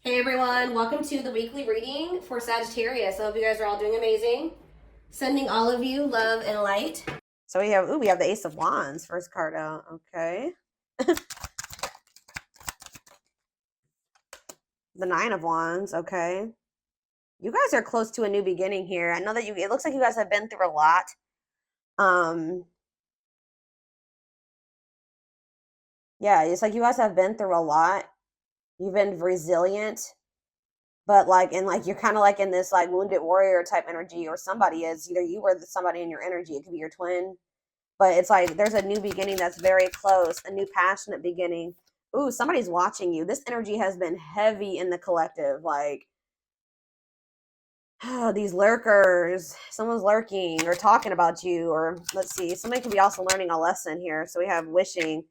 Hey everyone, welcome to the weekly reading for Sagittarius. I hope you guys are all doing amazing. Sending all of you love and light. So we have the Ace of Wands, first card out. Okay. The Nine of Wands, okay. You guys are close to a new beginning here. I know that it looks like you guys have been through a lot. Yeah, it's like you guys have been through a lot. You've been resilient, but you're kind of like in this like wounded warrior type energy, or somebody is, either you or somebody in your energy. It could be your twin. But it's like there's a new beginning that's very close, a new passionate beginning. Ooh, somebody's watching you. This energy has been heavy in the collective. Like, oh, these lurkers, someone's lurking or talking about you, or let's see, somebody could be also learning a lesson here. So we have wishing.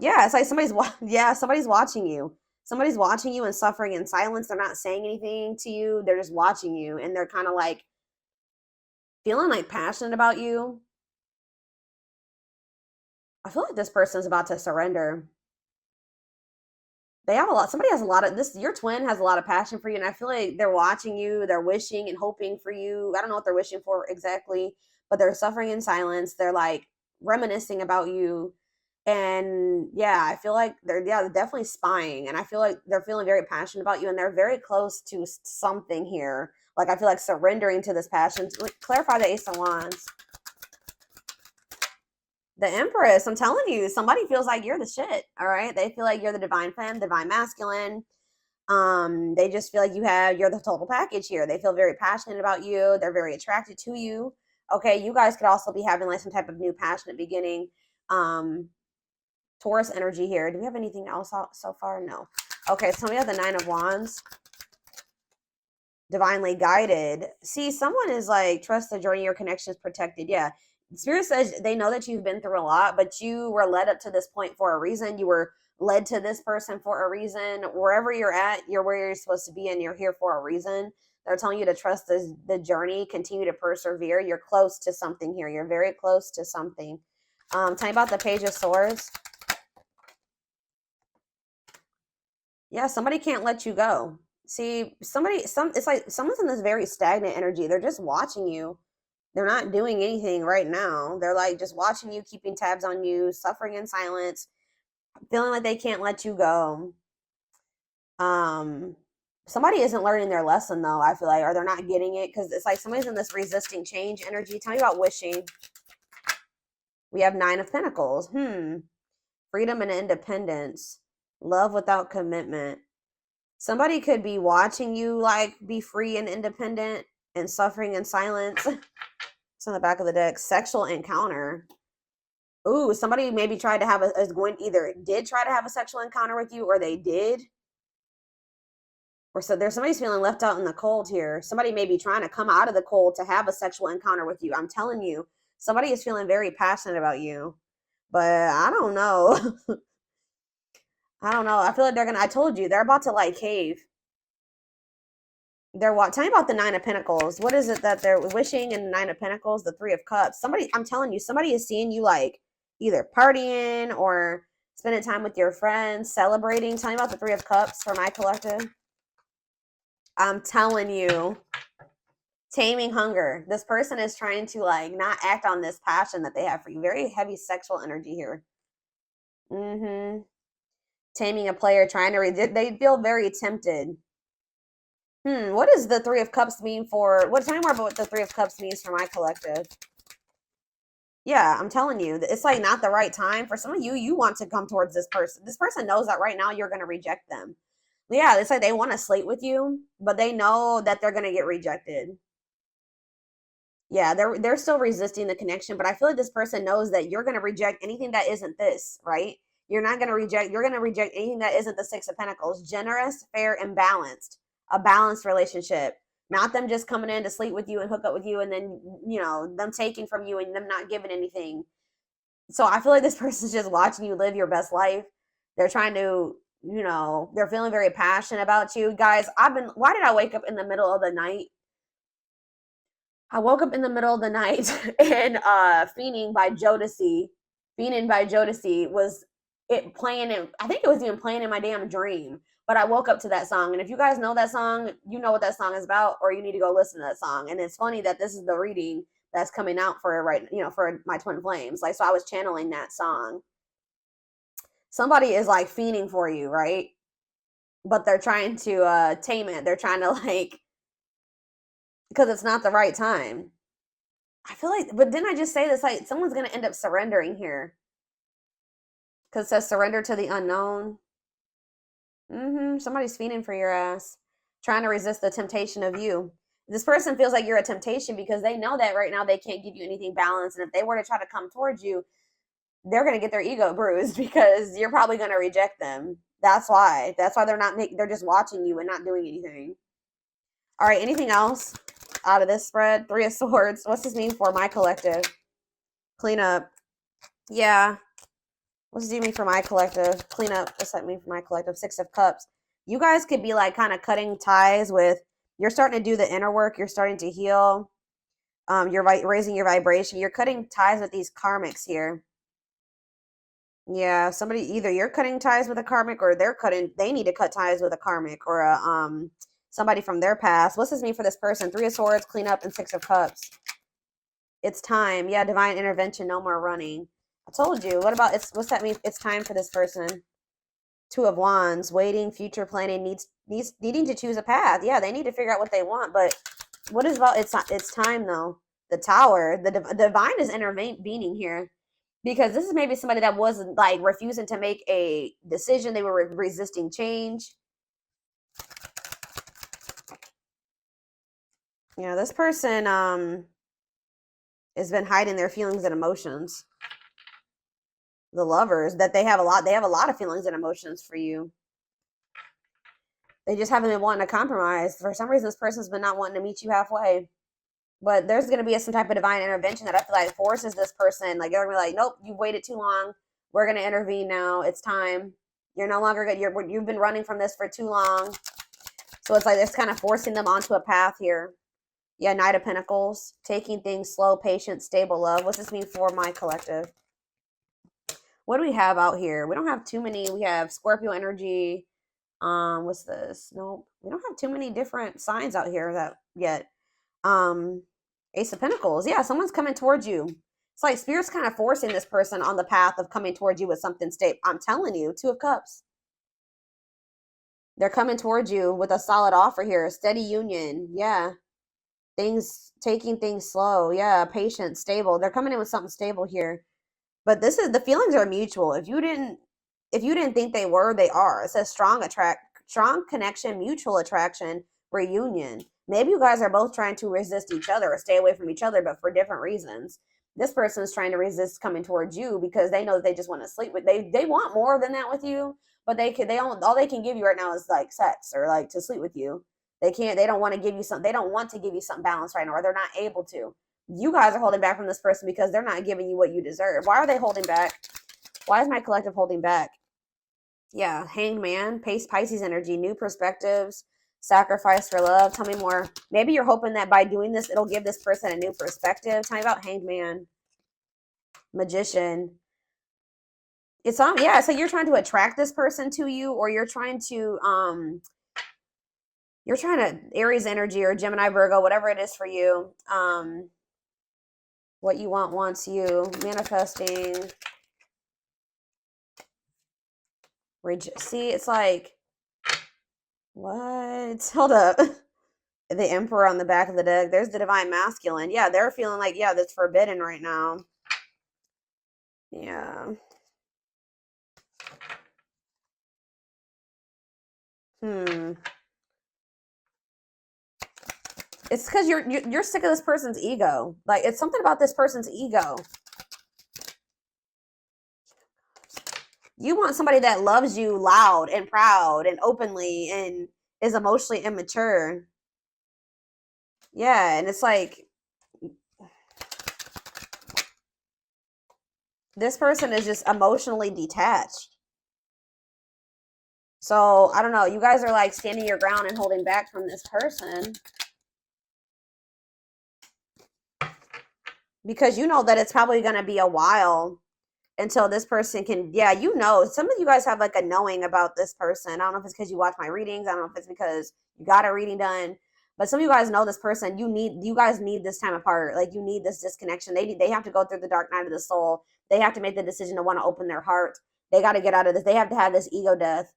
Yeah, it's like somebody's watching you. Somebody's watching you and suffering in silence. They're not saying anything to you. They're just watching you, and they're kind of like feeling like passionate about you. I feel like this person's about to surrender. They have a lot. Somebody has a lot of this. Your twin has a lot of passion for you, and I feel like they're watching you. They're wishing and hoping for you. I don't know what they're wishing for exactly, but they're suffering in silence. They're like reminiscing about you, and yeah, I feel like they're definitely spying, and I feel like they're feeling very passionate about you, and they're very close to something here. Like I feel like surrendering to this passion. Clarify the Ace of Wands. The Empress, I'm telling you, somebody feels like you're the shit. All right. They feel like you're the divine femme, divine masculine. They just feel like you're the total package here. They feel very passionate about you. They're very attracted to you. Okay, you guys could also be having like some type of new passionate beginning. Taurus energy here. Do we have anything else so far? No. Okay, so we have the Nine of Wands. Divinely guided. See, someone is like, trust the journey, your connection is protected. Yeah. Spirit says they know that you've been through a lot, but you were led up to this point for a reason. You were led to this person for a reason. Wherever you're at, you're where you're supposed to be, and you're here for a reason. They're telling you to trust the journey, continue to persevere. You're close to something here. You're very close to something. Tell me about the Page of Swords. Yeah, somebody can't let you go. See, it's like someone's in this very stagnant energy. They're just watching you. They're not doing anything right now. They're like just watching you, keeping tabs on you, suffering in silence, feeling like they can't let you go. Somebody isn't learning their lesson though, I feel like, or they're not getting it, because it's like somebody's in this resisting change energy. Tell me about wishing. We have Nine of Pentacles. Freedom and independence. Love without commitment. Somebody could be watching you like be free and independent and suffering in silence. It's on the back of the deck. Sexual encounter. Ooh, somebody maybe tried to have either did try to have a sexual encounter with you, or they did. Or so there's somebody's feeling left out in the cold here. Somebody may be trying to come out of the cold to have a sexual encounter with you. I'm telling you, somebody is feeling very passionate about you. But I don't know. I don't know. I feel like I told you, they're about to like cave. They're what? Tell me about the Nine of Pentacles. What is it that they're wishing in the Nine of Pentacles? The Three of Cups. Somebody, I'm telling you, somebody is seeing you like either partying or spending time with your friends, celebrating. Tell me about the Three of Cups for my collective. I'm telling you, taming hunger. This person is trying to like not act on this passion that they have for you. Very heavy sexual energy here. Taming a player, trying to they feel very tempted. What does the Three of Cups mean for, tell me more about what the Three of Cups means for my collective. Yeah, I'm telling you, it's like not the right time. For some of you, you want to come towards this person. This person knows that right now you're going to reject them. Yeah, it's like they want to slate with you, but they know that they're going to get rejected. Yeah, they're still resisting the connection, but I feel like this person knows that you're going to reject anything that isn't this, right? You're going to reject anything that isn't the Six of Pentacles. Generous, fair, and balanced. A balanced relationship. Not them just coming in to sleep with you and hook up with you, and then, them taking from you and them not giving anything. So I feel like this person's just watching you live your best life. They're trying to, they're feeling very passionate about you. Guys, why did I wake up in the middle of the night? I woke up in the middle of the night and Fiending by Jodeci was it playing in, I think it was even playing in my damn dream. But I woke up to that song. And if you guys know that song, you know what that song is about, or you need to go listen to that song. And it's funny that this is the reading that's coming out for for my twin flames. Like, so I was channeling that song. Somebody is like fiending for you, right? But they're trying to tame it. They're trying to like, because it's not the right time. I feel like, but didn't I just say this? Like, someone's going to end up surrendering here. Because it says surrender to the unknown. Somebody's fiending for your ass. Trying to resist the temptation of you. This person feels like you're a temptation because they know that right now they can't give you anything balanced. And if they were to try to come towards you, they're going to get their ego bruised because you're probably going to reject them. That's why. That's why they're just watching you and not doing anything. All right, anything else out of this spread? Three of Swords. What's this mean for my collective? Clean up. Yeah. What's this mean for my collective? Clean up. What's that mean for my collective? Six of Cups. You guys could be like kind of cutting ties with, you're starting to do the inner work. You're starting to heal. You're raising your vibration. You're cutting ties with these karmics here. Yeah, somebody, either you're cutting ties with a karmic or they need to cut ties with a karmic or somebody from their past. What's this mean for this person? Three of Swords, clean up, and Six of Cups. It's time. Yeah, divine intervention, no more running. I told you. What's that mean? It's time for this person. Two of Wands, waiting, future planning, needing to choose a path. Yeah, they need to figure out what they want, but what is about it's time though. The Tower, the divine is intervening here. Because this is maybe somebody that was like refusing to make a decision. They were resisting change. You know, this person has been hiding their feelings and emotions. The Lovers, that they have a lot of feelings and emotions for you. They just haven't been wanting to compromise. For some reason, this person's been not wanting to meet you halfway. But there's going to be some type of divine intervention that I feel like forces this person. Like, they're going to be like, nope, you waited too long. We're going to intervene now. It's time. You're no longer good. You've been running from this for too long. So it's like it's kind of forcing them onto a path here. Yeah, Knight of Pentacles. Taking things slow, patient, stable love. What's this mean for my collective? What do we have out here? We don't have too many. We have Scorpio energy. What's this? Nope. We don't have too many different signs out here yet. Ace of Pentacles. Yeah, someone's coming towards you. It's like Spirit's kind of forcing this person on the path of coming towards you with something stable. I'm telling you, Two of Cups. They're coming towards you with a solid offer here. Steady union. Yeah. Taking things slow. Yeah. Patient, stable. They're coming in with something stable here. But the feelings are mutual. If you didn't think they were, they are. It says strong connection, mutual attraction, reunion. Maybe you guys are both trying to resist each other or stay away from each other, but for different reasons. This person is trying to resist coming towards you because they know that they just want to sleep with. They want more than that with you, but all they can give you right now is like sex or like to sleep with you. They don't want to give you something. They don't want to give you something balanced right now, or they're not able to. You guys are holding back from this person because they're not giving you what you deserve. Why are they holding back? Why is my collective holding back? Yeah, Hanged Man, Pisces energy, new perspectives, sacrifice for love. Tell me more. Maybe you're hoping that by doing this, it'll give this person a new perspective. Tell me about Hanged Man, Magician. It's on. Yeah, so you're trying to attract this person to you, or you're trying to Aries energy or Gemini, Virgo, whatever it is for you. What you want wants you. Manifesting. See, it's like, what? Hold up. The Emperor on the back of the deck. There's the Divine Masculine. Yeah, they're feeling like, yeah, that's forbidden right now. Yeah. It's because you're sick of this person's ego. Like, it's something about this person's ego. You want somebody that loves you loud and proud and openly and is emotionally immature. Yeah, and it's like, this person is just emotionally detached. So, I don't know. You guys are like standing your ground and holding back from this person. Because you know that it's probably going to be a while until this person can, yeah, you know, some of you guys have like a knowing about this person. I don't know if it's because you watch my readings. I don't know if it's because you got a reading done, but some of you guys know this person. You guys need this time apart. Like, you need this disconnection. They have to go through the dark night of the soul. They have to make the decision to want to open their heart. They got to get out of this. They have to have this ego death.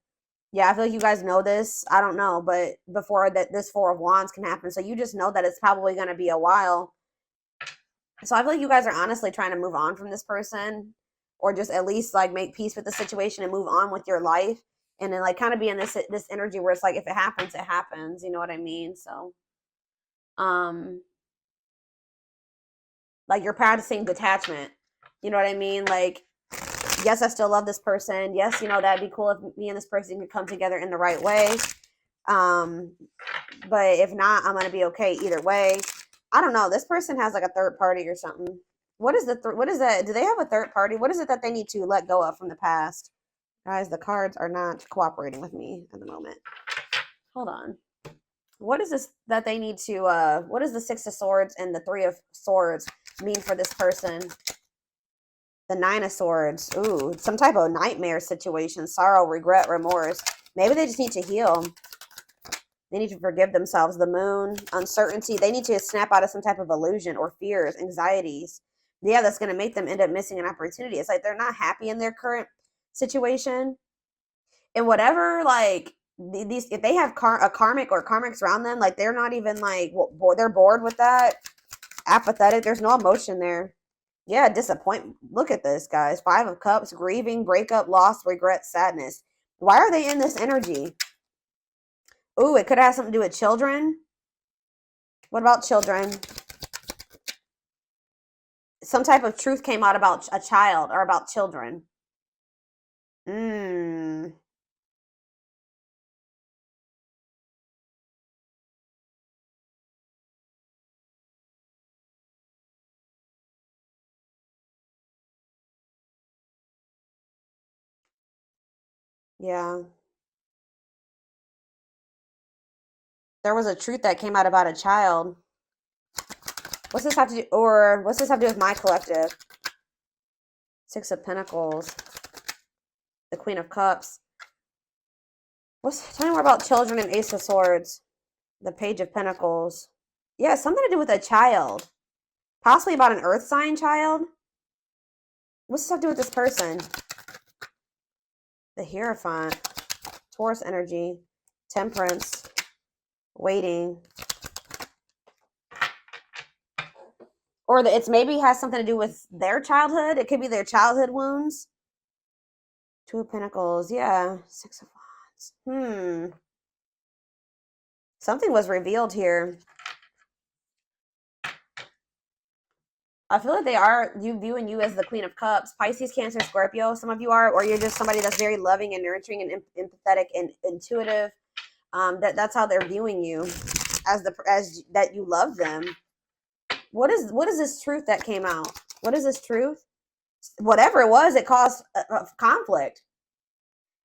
Yeah, I feel like you guys know this. I don't know, but before that, this Four of Wands can happen. So you just know that it's probably going to be a while. So I feel like you guys are honestly trying to move on from this person, or just at least like make peace with the situation and move on with your life. And then like kind of be in this energy where it's like, if it happens, it happens. You know what I mean? So, like, you're practicing detachment. You know what I mean? Like, yes, I still love this person. Yes, you know, that'd be cool if me and this person could come together in the right way. But if not, I'm gonna be okay either way. I don't know. This person has like a third party or something. What is what is that? Do they have a third party? What is it that they need to let go of from the past? Guys, the cards are not cooperating with me at the moment. Hold on. What is this that they need to, what does the Six of Swords and the Three of Swords mean for this person? The Nine of Swords. Ooh, some type of nightmare situation. Sorrow, regret, remorse. Maybe they just need to heal. They need to forgive themselves. The Moon, uncertainty. They need to snap out of some type of illusion or fears, anxieties. Yeah, that's going to make them end up missing an opportunity. It's like they're not happy in their current situation. And whatever, like, these, if they have a karmic or karmics around them, like, they're not even like, they're bored with that. Apathetic. There's no emotion there. Yeah, disappointment. Look at this, guys. Five of Cups, grieving, breakup, loss, regret, sadness. Why are they in this energy? Ooh, it could have something to do with children. What about children? Some type of truth came out about a child or about children. Yeah. There was a truth that came out about a child. What's this have to do, or what's this have to do with my collective? Six of Pentacles. The Queen of Cups. Tell me more about children and Ace of Swords. The Page of Pentacles. Yeah, something to do with a child. Possibly about an earth sign child. What's this have to do with this person? The Hierophant. Taurus energy. Temperance. Waiting. Or it's maybe has something to do with their childhood. It could be their childhood wounds. Two of Pentacles. Yeah. Six of Wands. Something was revealed here. I feel like they are viewing you as the Queen of Cups. Pisces, Cancer, Scorpio. Some of you are, or you're just somebody that's very loving and nurturing and empathetic and intuitive. That's how they're viewing you, as that you love them. What is this truth that came out? What is this truth? Whatever it was, it caused a conflict.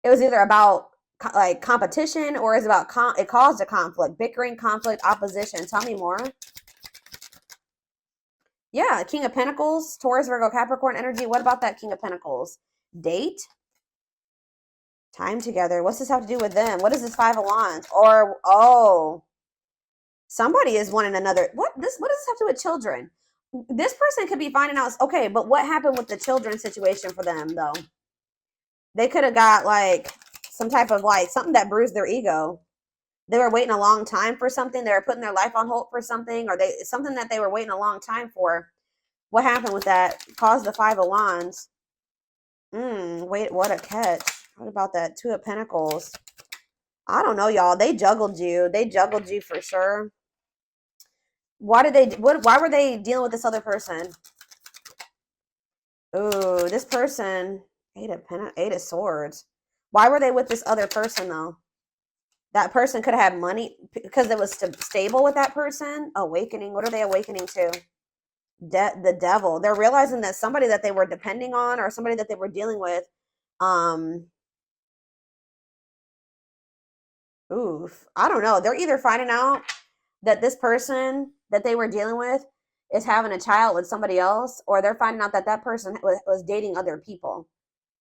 It was either about like competition, or it's about it caused a conflict, bickering, conflict, opposition. Tell me more. Yeah, King of Pentacles, Taurus, Virgo, Capricorn energy. What about that King of Pentacles? Date? Time together. What's this have to do with them? What is this Five of Wands? Or, oh, somebody is wanting another. What does this have to do with children? This person could be finding out, okay, but what happened with the children situation for them, though? They could have got, like, some type of, like, something that bruised their ego. They were waiting a long time for something. They were putting their life on hold for something, or something that they were waiting a long time for. What happened with that? Caused the Five of Wands. Wait, what a catch. What about that Two of Pentacles? I don't know, y'all. They juggled you. They juggled you for sure. Why were they dealing with this other person? Ooh, this person. Eight of Swords. Why were they with this other person, though? That person could have had money because it was stable with that person. Awakening. What are they awakening to? The devil. They're realizing that somebody that they were depending on, or somebody that they were dealing with, oof, I don't know. They're either finding out that this person that they were dealing with is having a child with somebody else, or they're finding out that that person was dating other people.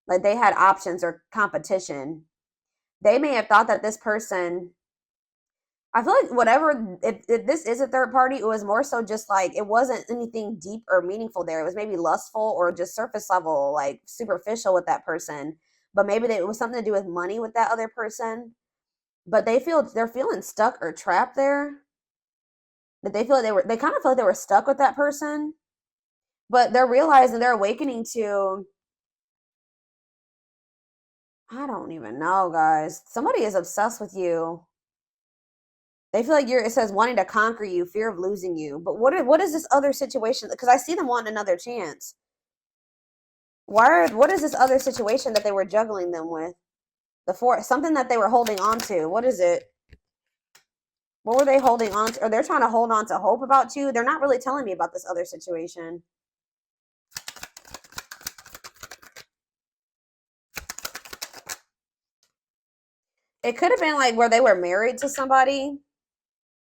Like they had options or competition. They may have thought that this person, I feel like whatever, if this is a third party, it was more so just like, it wasn't anything deep or meaningful there. It was maybe lustful or just surface level, like superficial with that person. But maybe it was something to do with money with that other person. But they're feeling stuck or trapped there. That they feel like they kind of feel like they were stuck with that person. But they're realizing, they're awakening to, I don't even know, guys. Somebody is obsessed with you. They feel like it says wanting to conquer you, fear of losing you. But what is this other situation? Because I see them wanting another chance. What is this other situation that they were juggling them with? Something that they were holding on to. What is it? What were they holding on to? Or they're trying to hold on to hope about you. They're not really telling me about this other situation. It could have been like where they were married to somebody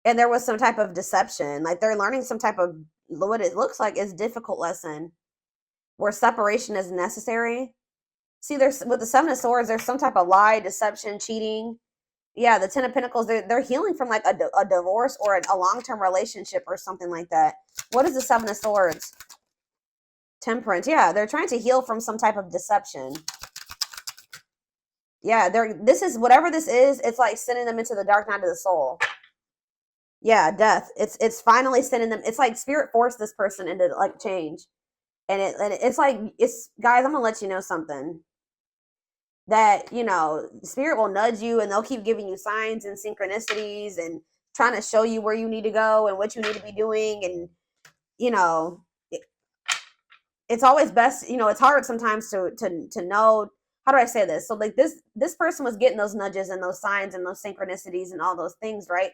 and there was some type of deception. Like they're learning some type of, what it looks like is difficult lesson where separation is necessary. See, there's with the Seven of Swords, there's some type of lie, deception, cheating. Yeah, the Ten of Pentacles, they're healing from like a divorce or a long-term relationship or something like that. What is the Seven of Swords? Temperance. Yeah, they're trying to heal from some type of deception. Yeah, this is whatever this is, it's like sending them into the dark night of the soul. Yeah, death. It's finally sending them, it's like spirit forced this person into like change. And it's like, guys, I'm gonna let you know something. That, you know, spirit will nudge you and they'll keep giving you signs and synchronicities and trying to show you where you need to go and what you need to be doing. And, you know, it's always best, you know, it's hard sometimes to know, how do I say this? So like this person was getting those nudges and those signs and those synchronicities and all those things, right?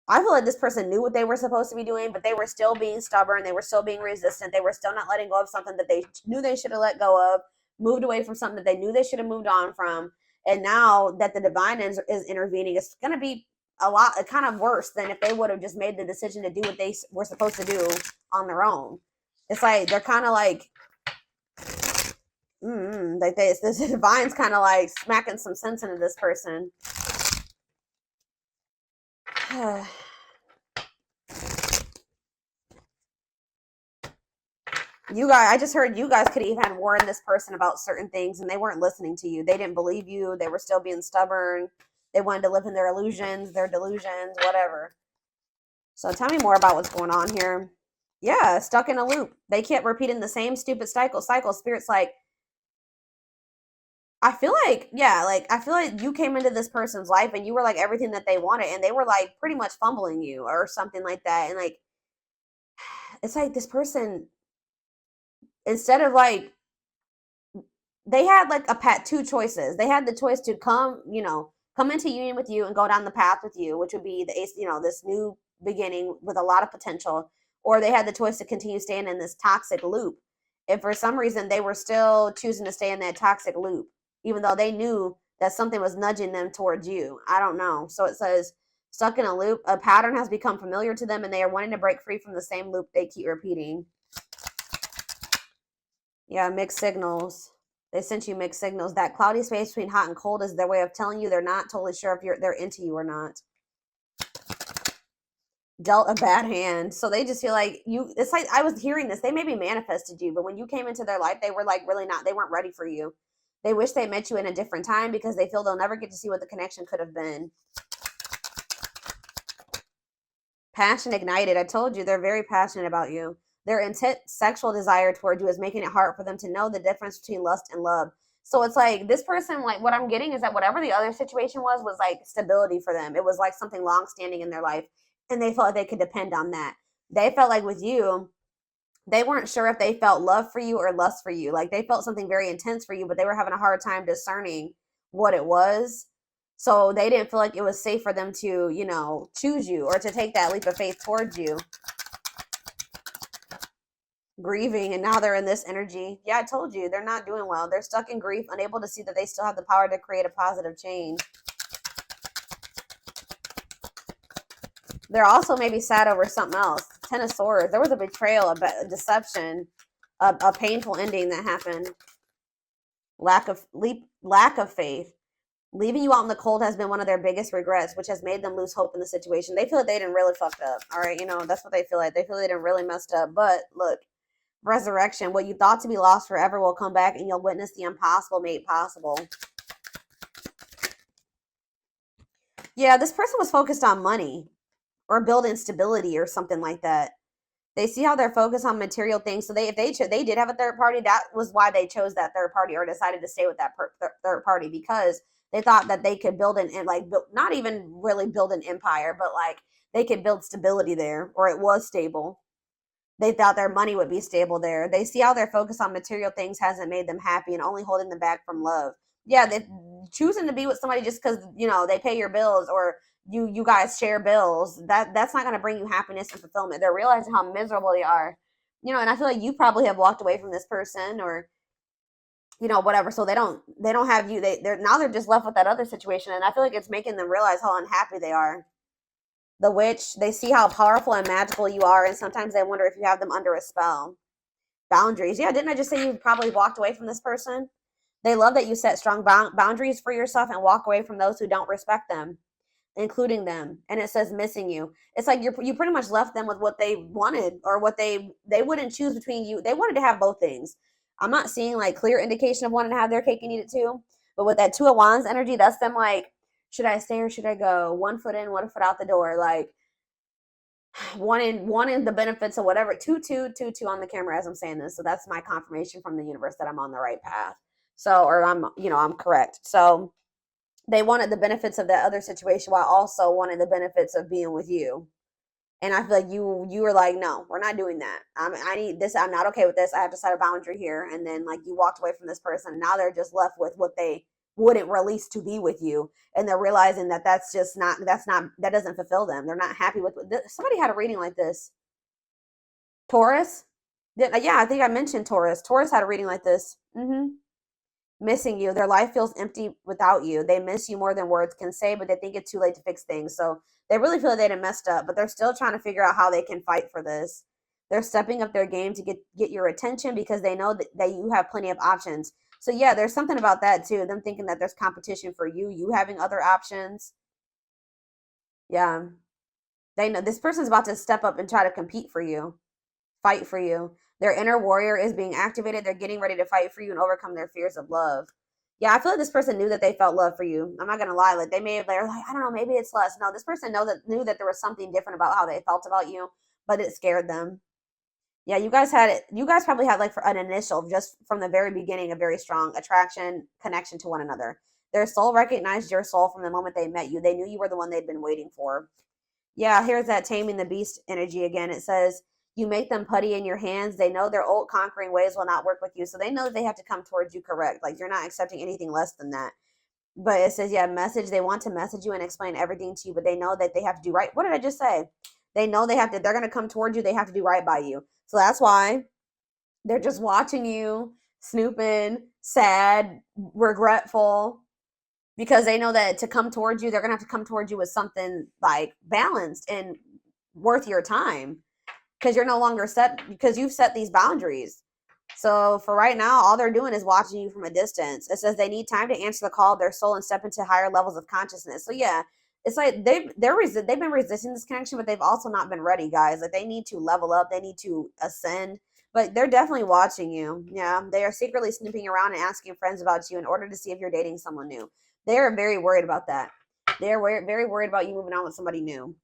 I feel like this person knew what they were supposed to be doing, but they were still being stubborn. They were still being resistant. They were still not letting go of something that they knew they should have let go of, moved away from something that they knew they should have moved on from. And now that the divine is intervening, it's going to be kind of worse than if they would have just made the decision to do what they were supposed to do on their own. It's like, they're kind of like, like this divine's kind of like smacking some sense into this person. You guys, I just heard you guys could even warn this person about certain things and they weren't listening to you. They didn't believe you. They were still being stubborn. They wanted to live in their illusions, their delusions, whatever. So tell me more about what's going on here. Yeah, stuck in a loop. They kept repeating the same stupid cycle. Spirit's like, I feel like you came into this person's life and you were like everything that they wanted and they were like pretty much fumbling you or something like that. And like, it's like this person, instead of like, they had like two choices. They had the choice to come into union with you and go down the path with you, which would be this new beginning with a lot of potential, or they had the choice to continue staying in this toxic loop. If for some reason they were still choosing to stay in that toxic loop, even though they knew that something was nudging them towards you. I don't know. So it says, stuck in a loop, a pattern has become familiar to them and they are wanting to break free from the same loop they keep repeating. Yeah, mixed signals. They sent you mixed signals. That cloudy space between hot and cold is their way of telling you they're not totally sure if they're into you or not. Dealt a bad hand. So they just feel like it's like, I was hearing this. They maybe manifested you, but when you came into their life, they were like really not, they weren't ready for you. They wish they met you in a different time because they feel they'll never get to see what the connection could have been. Passion ignited. I told you, they're very passionate about you. Their intense sexual desire toward you is making it hard for them to know the difference between lust and love. So it's like this person, like what I'm getting is that whatever the other situation was like stability for them. It was like something long-standing in their life and they felt like they could depend on that. They felt like with you, they weren't sure if they felt love for you or lust for you. Like they felt something very intense for you, but they were having a hard time discerning what it was. So they didn't feel like it was safe for them to, choose you or to take that leap of faith towards you. Grieving, and now they're in this energy. Yeah, I told you, they're not doing well. They're stuck in grief, unable to see that they still have the power to create a positive change. They're also maybe sad over something else. Ten of Swords. There was a betrayal, a deception, a painful ending that happened. Lack of faith. Leaving you out in the cold has been one of their biggest regrets, which has made them lose hope in the situation. They feel like they didn't really fucked up. All right, you know, that's what they feel like. They feel they didn't really messed up. But look, resurrection. What you thought to be lost forever will come back, and you'll witness the impossible made possible. Yeah, this person was focused on money or building stability or something like that. They see how they're focused on material things. So if they did have a third party, that was why they chose that third party or decided to stay with that third party, because they thought that they could build not even really build an empire, but like they could build stability there, or it was stable. They thought their money would be stable there. They see how their focus on material things hasn't made them happy and only holding them back from love. Yeah, they choosing to be with somebody just because, you know, they pay your bills or you guys share bills. That's not going to bring you happiness and fulfillment. They're realizing how miserable they are. You know, and I feel like you probably have walked away from this person, or you know, whatever. So they don't have you. They're just left with that other situation, and I feel like it's making them realize how unhappy they are. The witch, they see how powerful and magical you are, and sometimes they wonder if you have them under a spell. Boundaries. Yeah, didn't I just say you probably walked away from this person? They love that you set strong boundaries for yourself and walk away from those who don't respect them, including them. And it says missing you. It's like you pretty much left them with what they wanted, or what they wouldn't choose between you. They wanted to have both things. I'm not seeing like clear indication of wanting to have their cake and eat it too. But with that Two of Wands energy, that's them like, should I stay or should I go? 1 foot in, 1 foot out the door. Like wanting the benefits of whatever. 2 on the camera as I'm saying this. So that's my confirmation from the universe that I'm on the right path. So, or I'm correct. So they wanted the benefits of that other situation while also wanting the benefits of being with you. And I feel like you were like, no, we're not doing that. I need this. I'm not okay with this. I have to set a boundary here. And then like you walked away from this person. And now they're just left with what they wouldn't release to be with you. And they're realizing that that doesn't fulfill them. They're not happy with somebody had a reading like this. Taurus. Yeah, I think I mentioned Taurus. Taurus had a reading like this. Missing you. Their life feels empty without you. They miss you more than words can say, but they think it's too late to fix things. So they really feel like they done messed up, but they're still trying to figure out how they can fight for this. They're stepping up their game to get your attention because they know that you have plenty of options. So yeah, there's something about that too. Them thinking that there's competition for you having other options. Yeah. They know this person's about to step up and try to compete for you, fight for you. Their inner warrior is being activated. They're getting ready to fight for you and overcome their fears of love. Yeah, I feel like this person knew that they felt love for you. I'm not gonna lie. Like they're like, I don't know, maybe it's less. No, this person knew that there was something different about how they felt about you, but it scared them. Yeah, you guys probably had like for an initial, just from the very beginning, a very strong attraction, connection to one another. Their soul recognized your soul from the moment they met you. They knew you were the one they'd been waiting for. Yeah, here's that taming the beast energy again. It says, you make them putty in your hands. They know their old conquering ways will not work with you. So they know they have to come towards you correct. Like you're not accepting anything less than that. But it says, yeah, message. They want to message you and explain everything to you, but they know that they have to do right. What did I just say? They know they're going to come towards you. They have to do right by you. So that's why they're just watching you, snooping, sad, regretful, because they know that to come towards you, they're going to have to come towards you with something like balanced and worth your time. Because you're no longer because you've set these boundaries. So for right now, all they're doing is watching you from a distance. It says they need time to answer the call of their soul and step into higher levels of consciousness. So yeah, it's like they've been resisting this connection, but they've also not been ready, guys. Like they need to level up, they need to ascend, but they're definitely watching you. Yeah, they are secretly snooping around and asking friends about you in order to see if you're dating someone new. They are very worried about that. They're very worried about you moving on with somebody new.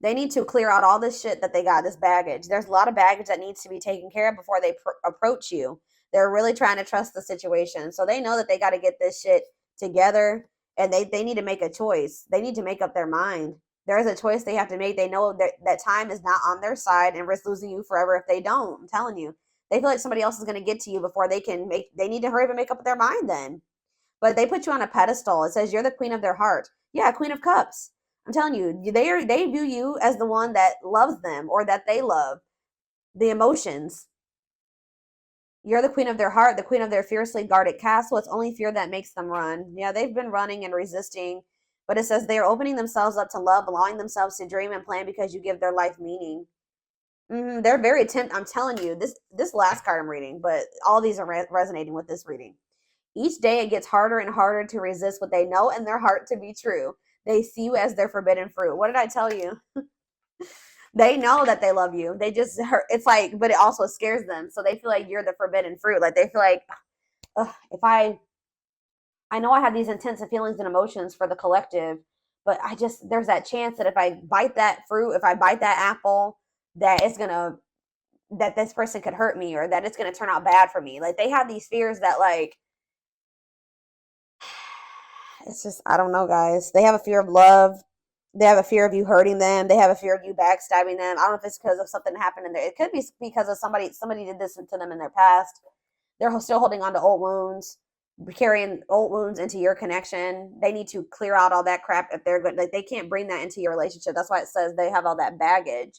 They need to clear out all this shit that they got, this baggage. There's a lot of baggage that needs to be taken care of before they approach you. They're really trying to trust the situation. So they know that they got to get this shit together, and they need to make a choice. They need to make up their mind. There is a choice they have to make. They know that time is not on their side and risk losing you forever if they don't. I'm telling you. They feel like somebody else is going to get to you before they need to hurry up and make up their mind then. But they put you on a pedestal. It says you're the queen of their heart. Yeah, Queen of Cups. I'm telling you, they view you as the one that loves them, or that they love the emotions. You're the queen of their heart, the queen of their fiercely guarded castle. It's only fear that makes them run. Yeah, they've been running and resisting, but it says they are opening themselves up to love, allowing themselves to dream and plan because you give their life meaning. They're very I'm telling you, this last card I'm reading, but all these are resonating with this reading. Each day it gets harder and harder to resist what they know in their heart to be true. They see you as their forbidden fruit. What did I tell you? They know that they love you. They just hurt. It's like, but it also scares them. So they feel like you're the forbidden fruit. Like they feel like, if I know I have these intensive feelings and emotions for the collective, but there's that chance that if I bite that fruit, if I bite that apple, that that this person could hurt me, or that it's gonna turn out bad for me. Like they have these fears that like, it's just, I don't know, guys. They have a fear of love. They have a fear of you hurting them. They have a fear of you backstabbing them. I don't know if it's because of something that happened in there. It could be because of somebody did this to them in their past. They're still holding on to old wounds, carrying old wounds into your connection. They need to clear out all that crap if they're good. Like they can't bring that into your relationship. That's why it says they have all that baggage.